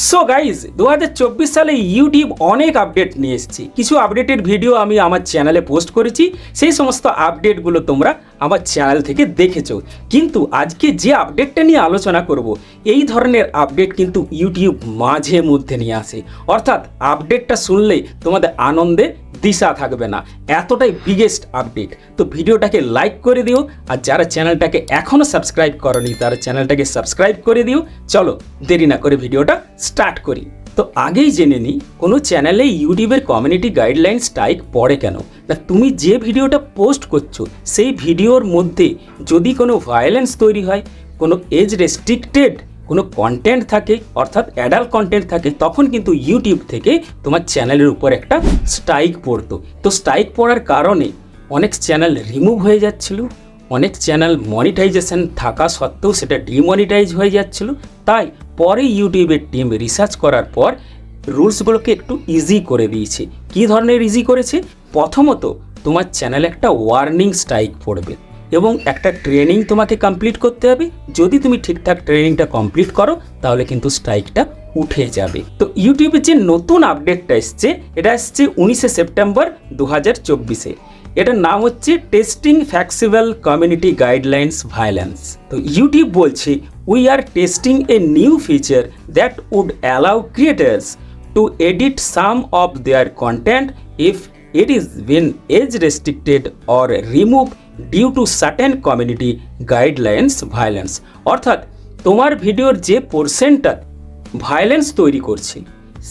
So guys 2024 সালে YouTube অনেক update নিয়ে এসেছে। কিছু আপডেটের ভিডিও আমি আমার চ্যানেলে পোস্ট করেছি, সেই সমস্ত আপডেটগুলো তোমরা আমার চ্যানেল থেকে দেখেছো। কিন্তু আজকে যে আপডেটটা নিয়ে আলোচনা করব, এই ধরনের আপডেট কিন্তু ইউটিউব মাঝে মধ্যে নিয়ে আসে। অর্থাৎ আপডেটটা শুনলে তোমাদের আনন্দে দিশা থাকবে না, এতটাই বিগেস্ট আপডেট। তো ভিডিওটাকে লাইক করে দিও, আর যারা চ্যানেলটাকে এখনও সাবস্ক্রাইব করনি তারা চ্যানেলটাকে সাবস্ক্রাইব করে দিও। চলো দেরি না করে ভিডিওটা স্টার্ট করি। তো আগেই জেনে নিই, কোনো চ্যানেলে ইউটিউবের কমিউনিটি গাইডলাইন স্ট্রাইক পড়ে কেন না, তুমি যে ভিডিওটা পোস্ট করছো সেই ভিডিওর মধ্যে যদি কোনো ভায়োলেন্স তৈরি হয়, কোনো এজ রেস্ট্রিক্টেড কোনো কন্টেন্ট থাকে, অর্থাৎ অ্যাডাল্ট কন্টেন্ট থাকে, তখন কিন্তু ইউটিউব থেকে তোমার চ্যানেলের উপর একটা স্ট্রাইক পড়তো। তো স্ট্রাইক পড়ার কারণে অনেক চ্যানেল রিমুভ হয়ে যাচ্ছিল, অনেক চ্যানেল মনিটাইজেশন থাকা সত্ত্বেও সেটা ডিমনিটাইজ হয়ে যাচ্ছিল। তাই পরে ইউটিউবের টিম রিসার্চ করার পর রুলসগুলোকে একটু ইজি করে দিয়েছে। কী ধরনের ইজি করেছে? প্রথমত তোমার চ্যানেলে একটা ওয়ার্নিং স্ট্রাইক পড়বে এবং একটা ট্রেনিং তোমাকে কমপ্লিট করতে হবে। যদি তুমি ঠিকঠাক ট্রেনিংটা কমপ্লিট করো তাহলে কিন্তু স্ট্রাইকটা উঠে যাবে। তো ইউটিউবের যে নতুন আপডেটটা এসছে, এটা এসছে 19শে সেপ্টেম্বর 2024-এ। এটার নাম হচ্ছে testing flexible community guidelines violence. তো ইউটিউব বলছে, we are testing a new feature that would allow creators to edit some of their content if it is been age restricted or removed due to certain community guidelines violence। অর্থাৎ তোমার ভিডিওর যে পোরশনটা violence তৈরি করছে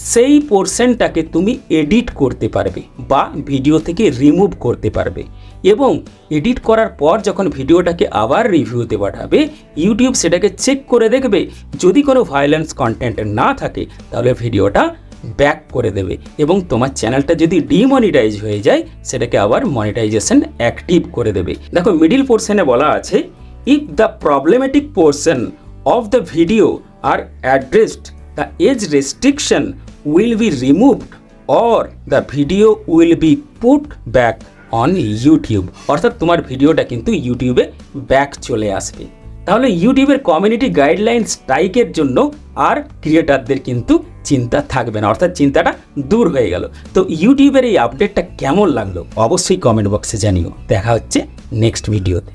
সেই পোরশনটাকে তুমি edit করতে পারবে বা ভিডিও থেকে রিমুভ করতে পারবে, এবং এডিট করার পর যখন ভিডিওটাকে আবার রিভিউতে পাঠাবে ইউটিউব সেটাকে চেক করে দেখবে। যদি কোনো ভায়োলেন্স কন্টেন্ট না থাকে তাহলে ভিডিওটা ব্যাক করে দেবে, এবং তোমার চ্যানেলটা যদি ডিমনিটাইজ হয়ে যায় সেটাকে আবার মনিটাইজেশন অ্যাক্টিভ করে দেবে। দেখো মিডিল পোর্শনে বলা আছে, if the problematic portion of the video are addressed the age restriction will be removed or the video will be put back on YouTube. অর্থাৎ তোমার ভিডিওটা কিন্তু ইউটিউবে ব্যাক চলে আসবে। তাহলে ইউটিউবের কমিউনিটি গাইডলাইন স্ট্রাইকের জন্য আর ক্রিয়েটারদের কিন্তু চিন্তা থাকবে না, অর্থাৎ চিন্তাটা দূর হয়ে গেল। তো ইউটিউবের এই আপডেটটা কেমন লাগলো অবশ্যই কমেন্ট বক্সে জানিও। দেখা হচ্ছে নেক্সট ভিডিওতে।